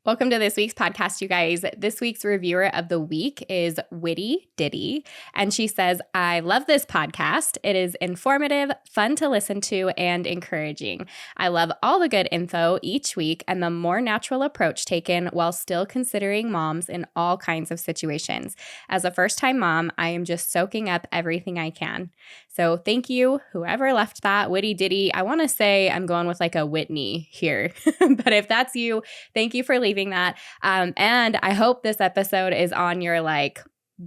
Welcome to this week's podcast, you guys. This week's reviewer of the week is Witty Diddy, and she says, I love this podcast. It is informative, fun to listen to, and encouraging. I love all the good info each week and the more natural approach taken while still considering moms in all kinds of situations. As a first-time mom, I am just soaking up everything I can. So thank you, whoever left that, Witty Diddy. I want to say I'm going with like a Whitney here, but if that's you, thank you for leaving that. And I hope this episode is on your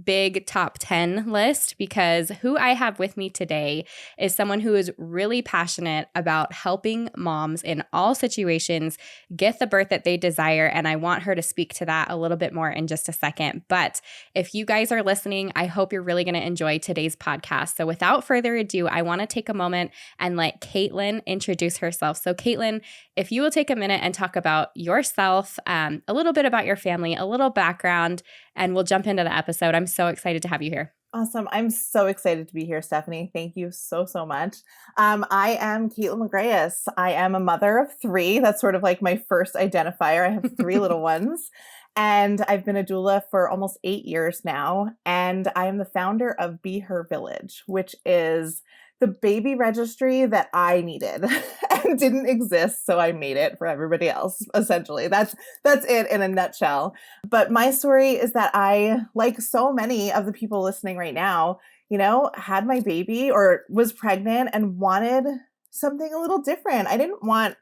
big top 10 list, because who I have with me today is someone who is really passionate about helping moms in all situations get the birth that they desire. And I want her to speak to that a little bit more in just a second. But if you guys are listening, I hope you're really going to enjoy today's podcast. So without further ado, I want to take a moment and let Kaitlin introduce herself. So Kaitlin, if you will take a minute and talk about yourself, a little bit about your family, a little background, and we'll jump into the episode. I'm so excited to have you here. Awesome. I'm so excited to be here, Stephanie. Thank you so much. I am Kaitlin McGreyes. I am a mother of three. That's sort of like my first identifier. I have three little ones. And I've been a doula for almost 8 years now. And I am the founder of BeHerVillage, which is the baby registry that I needed and didn't exist. So I made it for everybody else, essentially. That's it in a nutshell. But my story is that I, like so many of the people listening right now, had my baby or was pregnant and wanted something a little different. I didn't want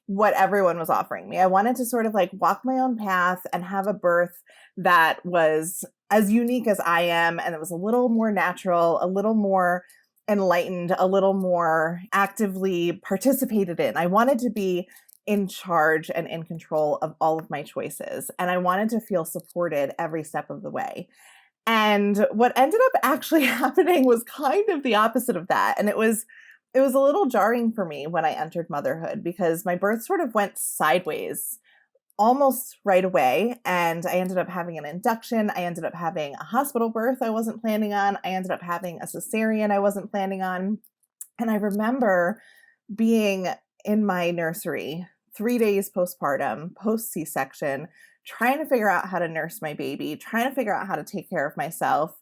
what everyone was offering me. I wanted to sort of walk my own path and have a birth that was as unique as I am. And it was a little more natural, a little more enlightened, a little more actively participated in. I wanted to be in charge and in control of all of my choices. And I wanted to feel supported every step of the way. And what ended up actually happening was kind of the opposite of that. And it was a little jarring for me when I entered motherhood, because my birth sort of went sideways almost right away. And I ended up having an induction. I ended up having a hospital birth I wasn't planning on. I ended up having a cesarean I wasn't planning on. And I remember being in my nursery 3 days postpartum, post C-section, trying to figure out how to nurse my baby, trying to figure out how to take care of myself.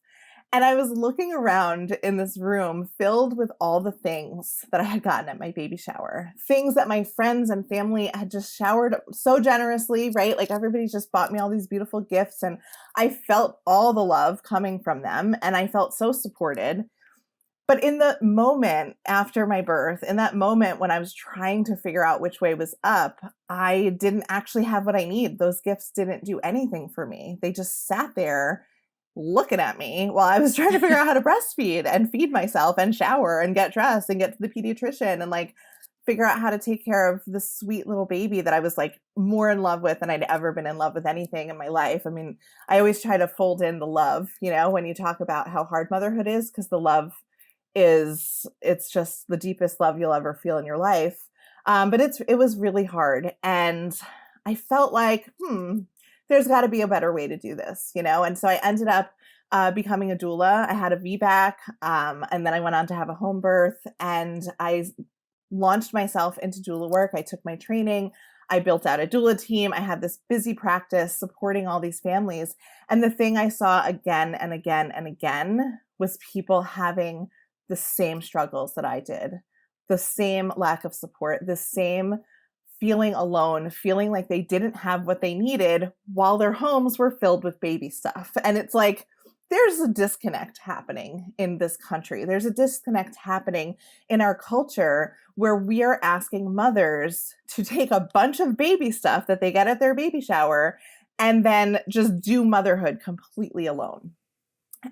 And I was looking around in this room filled with all the things that I had gotten at my baby shower, things that my friends and family had just showered so generously, right? Like everybody just bought me all these beautiful gifts, and I felt all the love coming from them, and I felt so supported. But in the moment after my birth, in that moment when I was trying to figure out which way was up, I didn't actually have what I need. Those gifts didn't do anything for me. They just sat there looking at me while I was trying to figure out how to breastfeed and feed myself and shower and get dressed and get to the pediatrician and figure out how to take care of this sweet little baby that I was more in love with than I'd ever been in love with anything in my life. I mean, I always try to fold in the love, when you talk about how hard motherhood is, because the love it's just the deepest love you'll ever feel in your life. But it was really hard. And I felt there's got to be a better way to do this, And so I ended up becoming a doula. I had a VBAC, and then I went on to have a home birth, and I launched myself into doula work. I took my training. I built out a doula team. I had this busy practice supporting all these families. And the thing I saw again and again and again was people having the same struggles that I did, the same lack of support, the same feeling alone, feeling like they didn't have what they needed while their homes were filled with baby stuff. And it's there's a disconnect happening in this country. There's a disconnect happening in our culture where we are asking mothers to take a bunch of baby stuff that they get at their baby shower and then just do motherhood completely alone.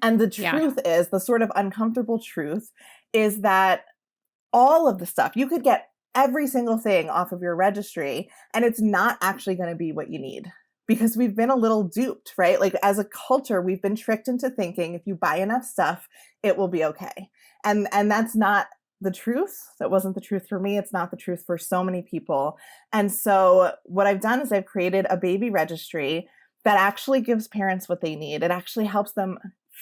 And the truth is, the sort of uncomfortable truth is that all of the stuff, you could get every single thing off of your registry, and it's not actually going to be what you need, because we've been a little duped, right? As a culture, we've been tricked into thinking if you buy enough stuff, it will be okay. And that's not the truth. That wasn't the truth for me. It's not the truth for so many people. And so what I've done is I've created a baby registry that actually gives parents what they need. It actually helps them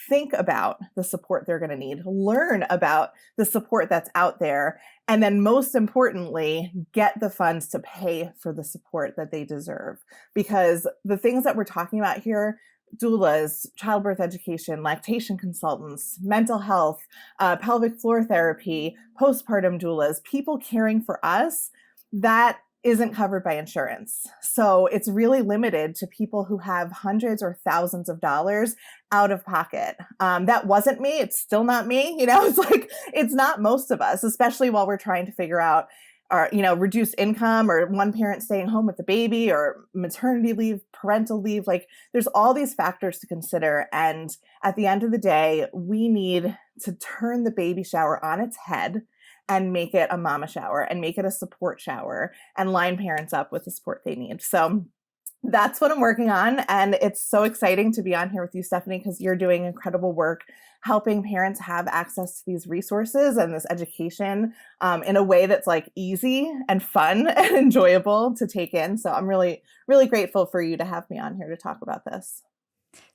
think about the support they're going to need, learn about the support that's out there, and then most importantly, get the funds to pay for the support that they deserve. Because the things that we're talking about here, doulas, childbirth education, lactation consultants, mental health, pelvic floor therapy, postpartum doulas, people caring for us, that isn't covered by insurance. So it's really limited to people who have hundreds or thousands of dollars out of pocket. That wasn't me. It's still not me. It's like, it's not most of us, especially while we're trying to figure out reduce income, or one parent staying home with the baby, or maternity leave, parental leave. Like, there's all these factors to consider. And at the end of the day, we need to turn the baby shower on its head and make it a mama shower, and make it a support shower, and line parents up with the support they need. So that's what I'm working on. And it's so exciting to be on here with you, Stephanie, because you're doing incredible work helping parents have access to these resources and this education in a way that's like easy and fun and enjoyable to take in. So I'm really, really grateful for you to have me on here to talk about this.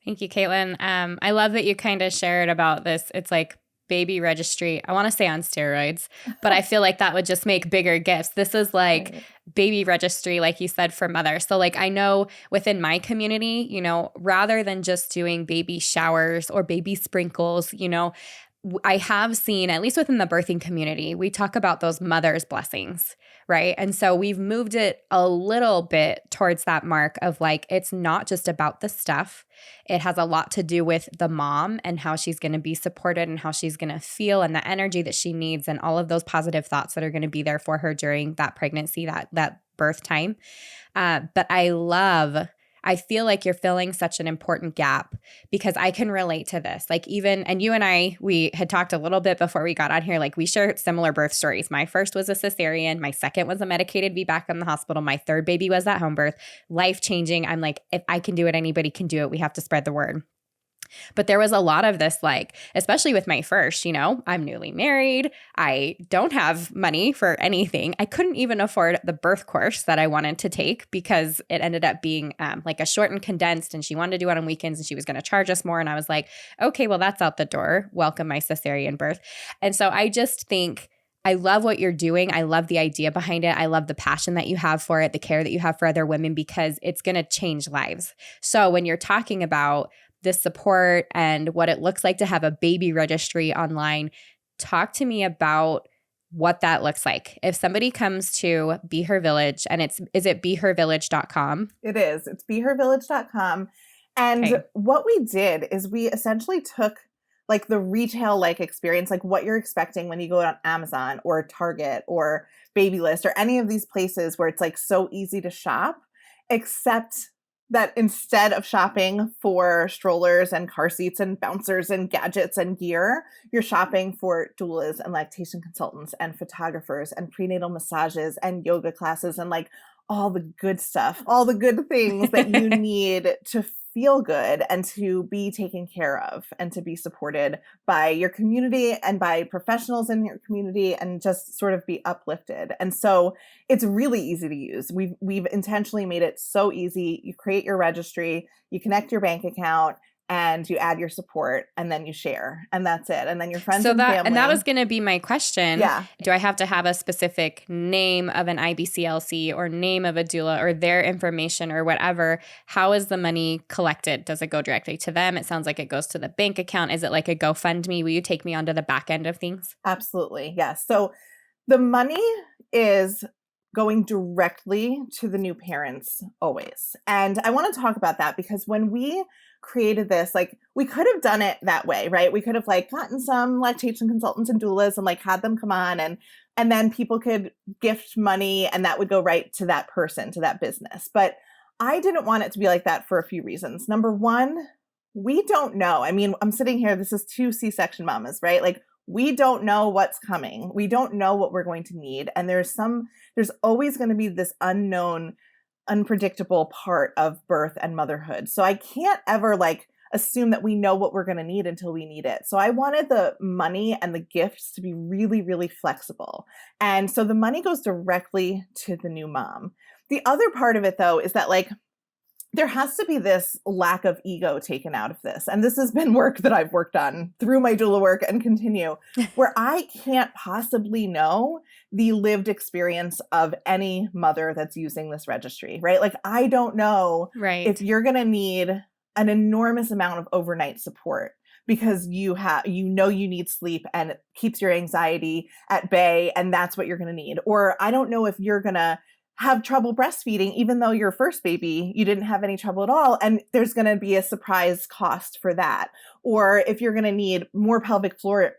Thank you, Kaitlin. I love that you kind of shared about this. It's like baby registry. I want to say on steroids, but I feel like that would just make bigger gifts. This is like Right. baby registry, like you said, for mothers. So like, I know within my community, rather than just doing baby showers or baby sprinkles, I have seen, at least within the birthing community, we talk about those mother's blessings, right? And so we've moved it a little bit towards that mark of like, it's not just about the stuff. It has a lot to do with the mom and how she's going to be supported and how she's going to feel, and the energy that she needs, and all of those positive thoughts that are going to be there for her during that pregnancy, that birth time. But I feel like you're filling such an important gap, because I can relate to this. Like, even, and you and I, we had talked a little bit before we got on here, like we share similar birth stories. My first was a cesarean. My second was a medicated VBAC in the hospital. My third baby was at home birth, life-changing. I'm like, if I can do it, anybody can do it. We have to spread the word. But there was a lot of this, like, especially with my first, I'm newly married. I don't have money for anything. I couldn't even afford the birth course that I wanted to take, because it ended up being like a short and condensed, and she wanted to do it on weekends, and she was going to charge us more. And I was like, okay, well, that's out the door. Welcome my cesarean birth. And so I just think, I love what you're doing. I love the idea behind it. I love the passion that you have for it, the care that you have for other women, because it's going to change lives. So when you're talking about this support and what it looks like to have a baby registry online, talk to me about what that looks like. If somebody comes to BeHerVillage, and is it BeHerVillage.com? It is. It's BeHerVillage.com. And Okay. what we did is we essentially took like the retail like experience, like what you're expecting when you go on Amazon or Target or Babylist or any of these places where it's like so easy to shop, except that instead of shopping for strollers and car seats and bouncers and gadgets and gear, you're shopping for doulas and lactation consultants and photographers and prenatal massages and yoga classes and like all the good stuff, all the good things that you need to feel good and to be taken care of and to be supported by your community and by professionals in your community, and just sort of be uplifted. And so it's really easy to use. We've intentionally made it so easy. You create your registry, you connect your bank account, and you add your support, and then you share, and that's it. And then your friends and family. And that was going to be my question. Yeah. Do I have to have a specific name of an IBCLC or name of a doula or their information or whatever? How is the money collected? Does it go directly to them? It sounds like it goes to the bank account. Is it like a GoFundMe? Will you take me onto the back end of things? Absolutely. Yes. So the money is going directly to the new parents always. And I want to talk about that, because when we created this, like, we could have done it that way, right? We could have like gotten some lactation consultants and doulas and like had them come on, and then people could gift money, and that would go right to that person, to that business. But I didn't want it to be like that for a few reasons. Number one, we don't know. I mean, I'm sitting here, this is 2 C-section mamas, right? Like, we don't know what's coming. We don't know what we're going to need. And there's always going to be this unknown, unpredictable part of birth and motherhood. So I can't ever like assume that we know what we're going to need until we need it. So I wanted the money and the gifts to be really, really flexible. And so the money goes directly to the new mom. The other part of it, though, is that like, there has to be this lack of ego taken out of this. And this has been work that I've worked on through my doula work and continue, where I can't possibly know the lived experience of any mother that's using this registry, right? Like, I don't know if you're going to need an enormous amount of overnight support because you need sleep and it keeps your anxiety at bay, and that's what you're going to need. Or I don't know if you're going to have trouble breastfeeding, even though your first baby, you didn't have any trouble at all. And there's going to be a surprise cost for that. Or if you're going to need more pelvic floor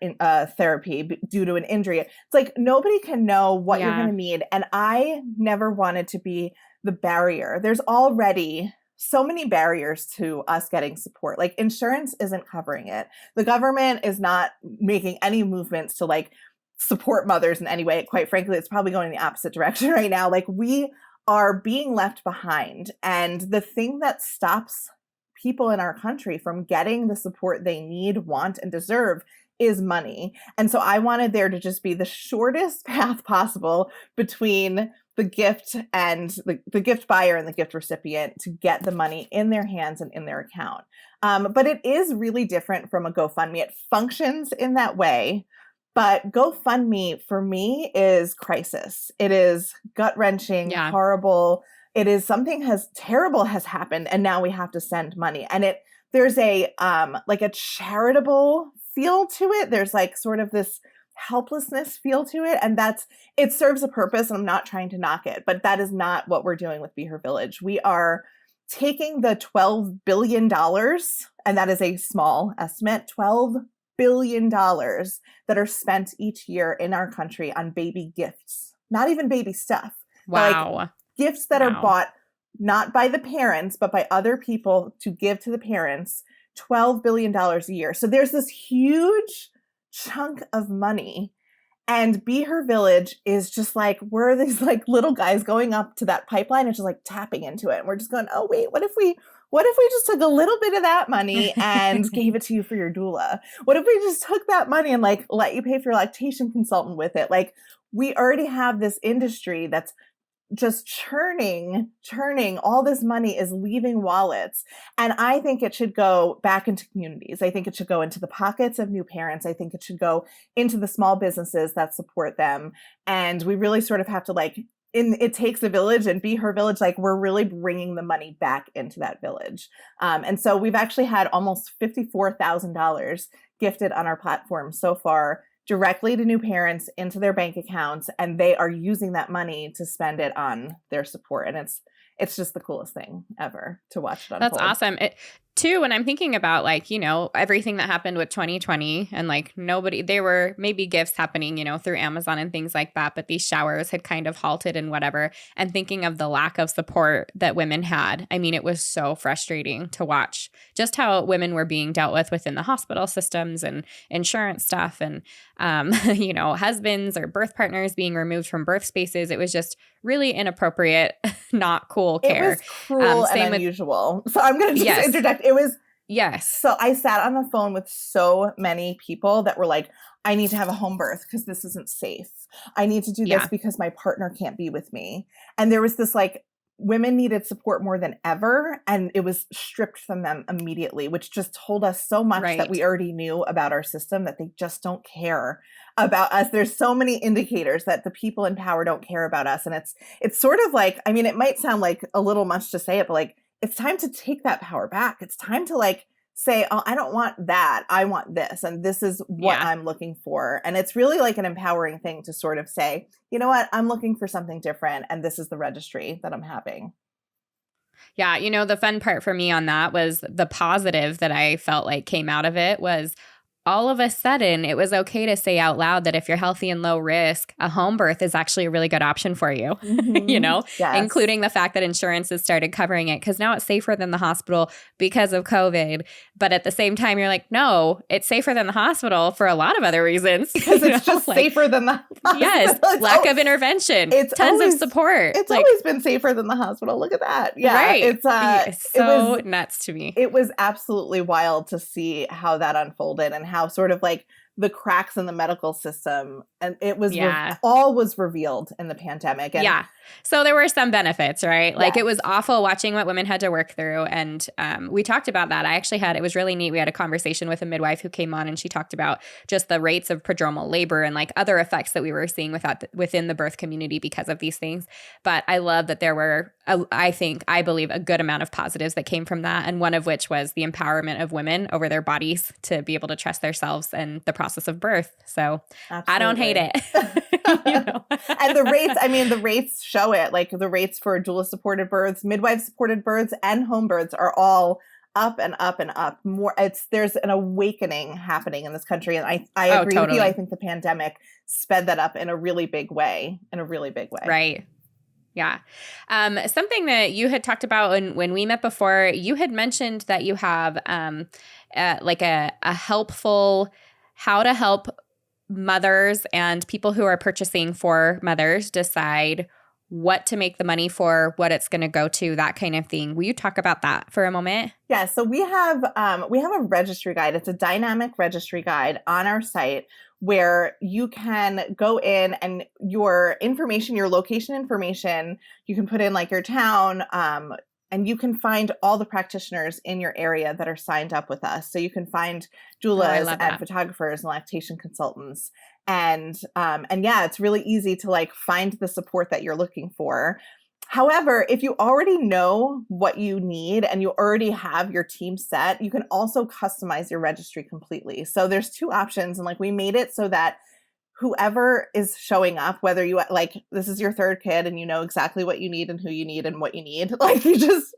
therapy due to an injury. It's like, nobody can know what you're going to need. And I never wanted to be the barrier. There's already so many barriers to us getting support. Like, insurance isn't covering it. The government is not making any movements to like support mothers in any way. Quite frankly, it's probably going the opposite direction right now. Like, we are being left behind. And the thing that stops people in our country from getting the support they need, want, and deserve is money. And so I wanted there to just be the shortest path possible between the gift and the gift buyer and the gift recipient to get the money in their hands and in their account. But it is really different from a GoFundMe. It functions in that way. But GoFundMe for me is crisis. It is gut-wrenching, horrible. It is something terrible has happened, and now we have to send money. And there's a like a charitable feel to it. There's like sort of this helplessness feel to it, and it serves a purpose. And I'm not trying to knock it, but that is not what we're doing with BeHerVillage. We are taking the $12 billion, and that is a small estimate, $12 billion that are spent each year in our country on baby gifts, not even baby stuff. Wow. Like, gifts that are bought not by the parents, but by other people to give to the parents, $12 billion a year. So there's this huge chunk of money. And BeHerVillage is just like, we're these like little guys going up to that pipeline and just like tapping into it. And we're just going, oh, wait, what if we just took a little bit of that money and gave it to you for your doula? What if we just took that money and like let you pay for your lactation consultant with it? Like, we already have this industry that's just churning. All this money is leaving wallets. And I think it should go back into communities. I think it should go into the pockets of new parents. I think it should go into the small businesses that support them. And we really sort of have to like, It Takes a Village and BeHerVillage, like, we're really bringing the money back into that village. And so we've actually had almost $54,000 gifted on our platform so far, directly to new parents into their bank accounts, and they are using that money to spend it on their support. And it's just the coolest thing ever to watch it unfold. That's awesome. Too, when I'm thinking about like, everything that happened with 2020 and like there were maybe gifts happening, through Amazon and things like that, but these showers had kind of halted and whatever. And thinking of the lack of support that women had, I mean, it was so frustrating to watch just how women were being dealt with within the hospital systems and insurance stuff and, husbands or birth partners being removed from birth spaces. It was just really inappropriate, not cool care. It was cruel and unusual. So I'm going to just interject. It was. Yes. So I sat on the phone with so many people that were like, I need to have a home birth because this isn't safe. I need to do this because my partner can't be with me. And there was this like, women needed support more than ever. And it was stripped from them immediately, which just told us so much that we already knew about our system, that they just don't care about us. There's so many indicators that the people in power don't care about us. And it's sort of like, I mean, it might sound like a little much to say it, but like, it's time to take that power back. It's time to like say, oh, I don't want that. I want this. And this is what I'm looking for. And it's really like an empowering thing to sort of say, you know what, I'm looking for something different. And this is the registry that I'm having. Yeah. The fun part for me on that was the positive that I felt like came out of it was all of a sudden, it was okay to say out loud that if you're healthy and low risk, a home birth is actually a really good option for you, including the fact that insurance has started covering it because now it's safer than the hospital because of COVID. But at the same time, you're like, no, it's safer than the hospital for a lot of other reasons. Because it's just safer than the hospital. Yes, lack of intervention, tons of support. It's always been safer than the hospital. Look at that. Yeah, right. It's it was nuts to me. It was absolutely wild to see how that unfolded and how sort of like the cracks in the medical system. And it was Yeah. all was revealed in the pandemic. And yeah. So there were some benefits, right? Like Yes. it was awful watching what women had to work through. And we talked about that. It was really neat. We had a conversation with a midwife who came on and she talked about just the rates of prodromal labor and like other effects that we were seeing within the birth community because of these things. But I love that there were, I believe, a good amount of positives that came from that. And one of which was the empowerment of women over their bodies to be able to trust themselves and the process of birth. So Absolutely. I don't hate it. And the rates show it. Like the rates for doula supported births, midwife supported births, and home births are all up and up and up. There's an awakening happening in this country. And I agree with you. I think the pandemic sped that up in a really big way. Right. Yeah. Something that you had talked about when we met before, you had mentioned that you have like a helpful how to help mothers and people who are purchasing for mothers decide what to make the money for, what it's going to go to, that kind of thing. Will you talk about that for a moment? Yeah, so we have a registry guide. It's a dynamic registry guide on our site where you can go in and your information, your location information, you can put in like your town, and you can find all the practitioners in your area that are signed up with us. So you can find doulas and photographers and lactation consultants. And yeah, it's really easy to like find the support that you're looking for. However, if you already know what you need and you already have your team set, you can also customize your registry completely. So there's two options. And like we made it so that whoever is showing up, whether you like this is your third kid and you know exactly what you need and who you need and what you need, like you just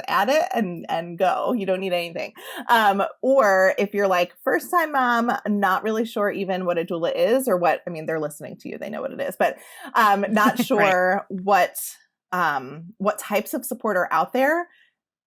add it and go. You don't need anything. Or if you're like first time mom, not really sure even what a doula is or what, I mean, they're listening to you, they know what it is, but not sure right. What types of support are out there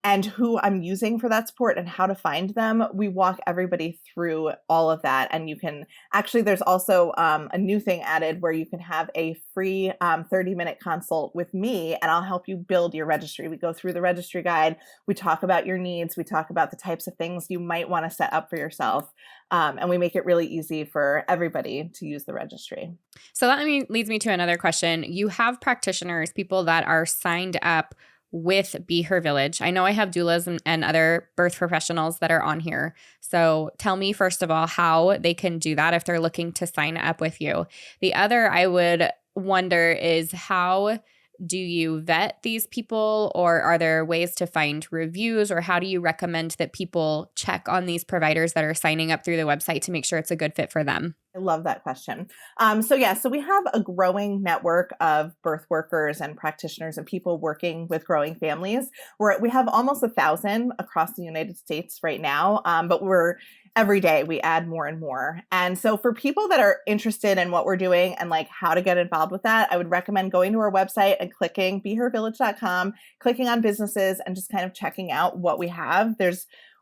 and who I'm using for that support and how to find them. We walk everybody through all of that. And you can actually, there's also a new thing added where you can have a free 30-minute consult with me and I'll help you build your registry. We go through the registry guide. We talk about your needs. We talk about the types of things you might want to set up for yourself. And we make it really easy for everybody to use the registry. So that leads me to another question. You have practitioners, people that are signed up with BeHerVillage. I know I have doulas and other birth professionals that are on here. So tell me, first of all, how they can do that if they're looking to sign up with you. The other I would wonder is how do you vet these people, or are there ways to find reviews, or how do you recommend that people check on these providers that are signing up through the website to make sure it's a good fit for them? I love that question. So we have a growing network of birth workers and practitioners and people working with growing families. We have almost 1,000 across the United States right now, but every day we add more and more. And so for people that are interested in what we're doing and like how to get involved with that, I would recommend going to our website and clicking BeHerVillage.com, clicking on businesses and just kind of checking out what we have.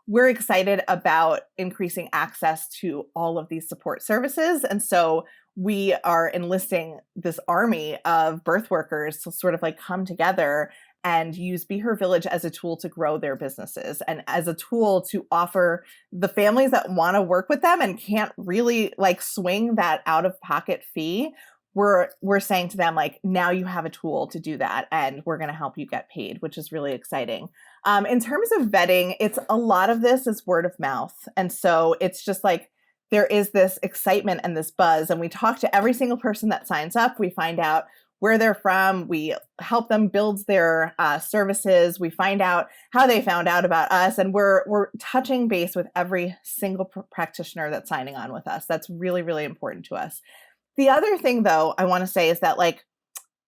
We're excited about increasing access to all of these support services. And so we are enlisting this army of birth workers to sort of like come together and use BeHerVillage as a tool to grow their businesses and as a tool to offer the families that want to work with them and can't really like swing that out of pocket fee. We're saying to them, like, now you have a tool to do that and we're going to help you get paid, which is really exciting. In terms of vetting, a lot of this is word of mouth. And so it's just like, there is this excitement and this buzz, and we talk to every single person that signs up. We find out where they're from. We help them build their services. We find out how they found out about us. And we're touching base with every single practitioner that's signing on with us. That's really, really important to us. The other thing, though, I want to say is that, like,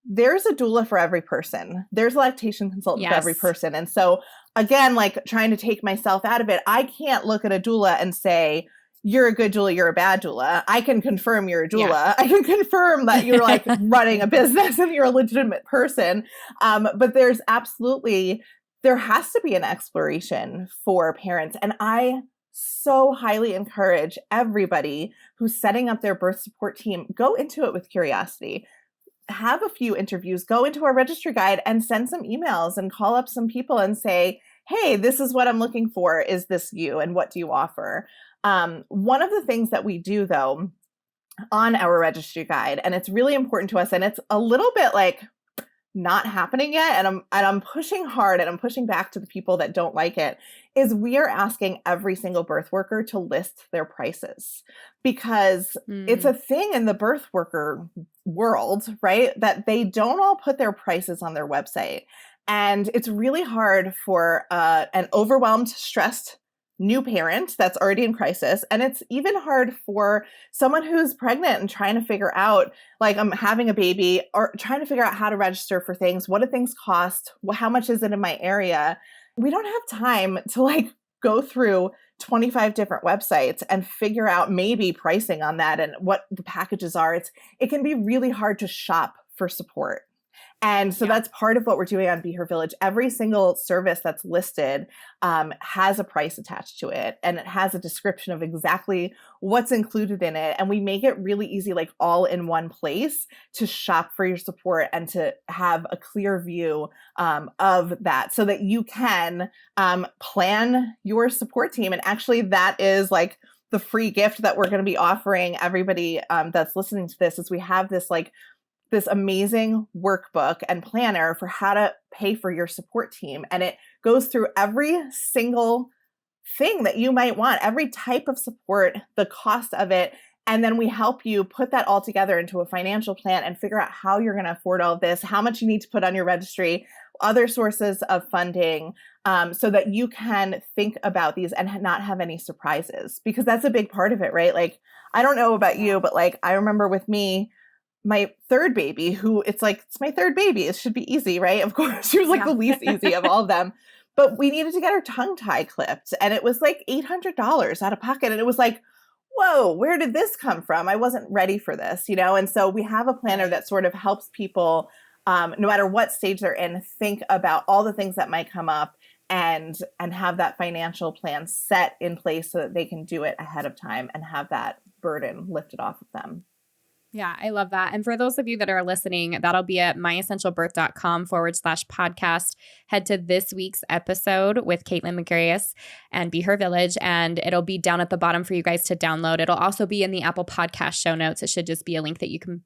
there's a doula for every person. There's a lactation consultant for every person. And so, again, like trying to take myself out of it, I can't look at a doula and say, you're a good doula, you're a bad doula. I can confirm you're a doula. Yeah. I can confirm that you're like running a business and you're a legitimate person. But there has to be an exploration for parents. And I so highly encourage everybody who's setting up their birth support team, go into it with curiosity. Have a few interviews, go into our registry guide and send some emails and call up some people and say, hey, this is what I'm looking for. Is this you? And what do you offer? One of the things that we do though on our registry guide, and it's really important to us, and it's a little bit like not happening yet, and I'm pushing hard and I'm pushing back to the people that don't like it, is we are asking every single birth worker to list their prices, because it's a thing in the birth worker world, right? That they don't all put their prices on their website. And it's really hard for an overwhelmed, stressed new parent that's already in crisis. And it's even hard for someone who's pregnant and trying to figure out, like, I'm having a baby, or trying to figure out how to register for things. What do things cost? How much is it in my area? We don't have time to like go through 25 different websites and figure out maybe pricing on that and what the packages are. It can be really hard to shop for support. And so that's part of what we're doing on BeHerVillage. Every single service that's listed has a price attached to it, and it has a description of exactly what's included in it. And we make it really easy, like all in one place, to shop for your support and to have a clear view of that, so that you can plan your support team. And actually, that is like the free gift that we're going to be offering everybody that's listening to this, is we have this amazing workbook and planner for how to pay for your support team. And it goes through every single thing that you might want, every type of support, the cost of it. And then we help you put that all together into a financial plan and figure out how you're going to afford all of this, how much you need to put on your registry, other sources of funding, so that you can think about these and not have any surprises, because that's a big part of it, right? Like, I don't know about you, but like, I remember with me, my third baby, who it's my third baby. It should be easy, right? Of course, she was like the least easy of all of them. But we needed to get her tongue tie clipped. And it was like $800 out of pocket. And it was like, whoa, where did this come from? I wasn't ready for this, you know? And so we have a planner that sort of helps people, no matter what stage they're in, think about all the things that might come up and have that financial plan set in place so that they can do it ahead of time and have that burden lifted off of them. Yeah, I love that. And for those of you that are listening, that'll be at myessentialbirth.com/podcast. Head to this week's episode with Kaitlin McGreyes and BeHerVillage, and it'll be down at the bottom for you guys to download. It'll also be in the Apple Podcast show notes. It should just be a link that you can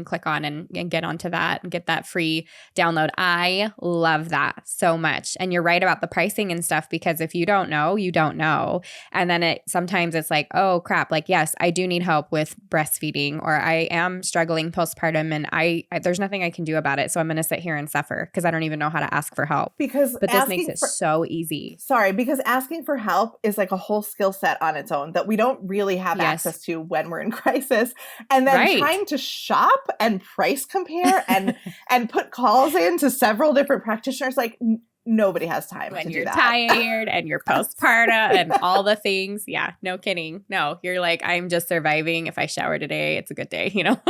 click on and get onto that and get that free download. I love that so much. And you're right about the pricing and stuff, because if you don't know, you don't know. And then sometimes it's like, oh crap, like, yes, I do need help with breastfeeding, or I am struggling postpartum and I there's nothing I can do about it. So I'm going to sit here and suffer because I don't even know how to ask for help. But this makes it so easy. Because asking for help is like a whole skill set on its own that we don't really have access to when we're in crisis. And then trying to shop and price compare and put calls in to several different practitioners, like nobody has time when to you're do that. Tired and you're postpartum and all the things. Yeah, no kidding. No, you're like, I'm just surviving. If I shower today, it's a good day, you know?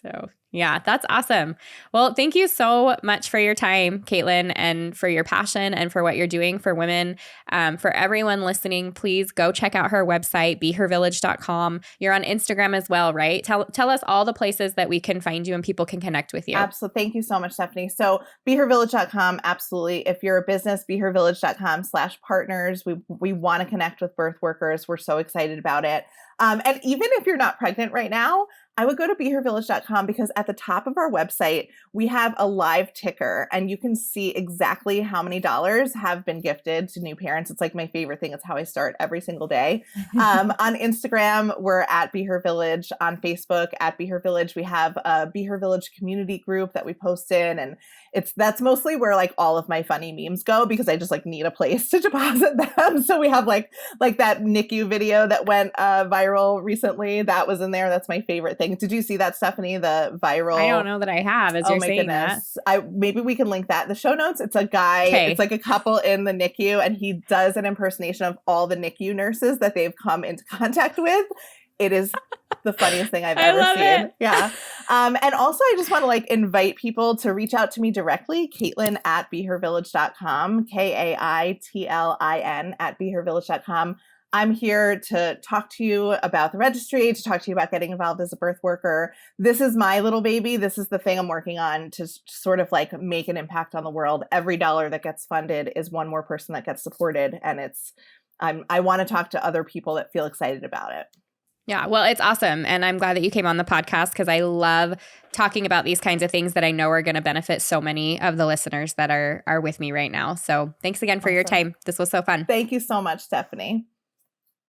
So yeah, that's awesome. Well, thank you so much for your time, Kaitlin, and for your passion and for what you're doing for women. For everyone listening, please go check out her website, BeHerVillage.com. You're on Instagram as well, right? Tell us all the places that we can find you and people can connect with you. Absolutely. Thank you so much, Stephanie. So BeHerVillage.com, absolutely. If you're a business, BeHerVillage.com/partners. We want to connect with birth workers. We're so excited about it. And even if you're not pregnant right now, I would go to BeHerVillage.com, because at the top of our website, we have a live ticker and you can see exactly how many dollars have been gifted to new parents. It's like my favorite thing. It's how I start every single day. On Instagram, we're at BeHerVillage. On Facebook, at BeHerVillage. We have a BeHerVillage community group that we post in, and that's mostly where like all of my funny memes go, because I just like need a place to deposit them. So we have like that NICU video that went viral recently. That was in there. That's my favorite thing. Did you see that, Stephanie? The viral? I don't know that I have. As you're saying that, maybe we can link that in the show notes. It's a guy. Okay. It's like a couple in the NICU, and he does an impersonation of all the NICU nurses that they've come into contact with. It is the funniest thing I've ever seen. It. Yeah. And also, I just want to like invite people to reach out to me directly. Kaitlin at BeHerVillage.com. KAITLIN at BeHerVillage.com. I'm here to talk to you about the registry, to talk to you about getting involved as a birth worker. This is my little baby. This is the thing I'm working on to sort of like make an impact on the world. Every dollar that gets funded is one more person that gets supported. And I want to talk to other people that feel excited about it. Yeah, well, it's awesome. And I'm glad that you came on the podcast because I love talking about these kinds of things that I know are going to benefit so many of the listeners that are with me right now. So thanks again for your time. This was so fun. Thank you so much, Stephanie.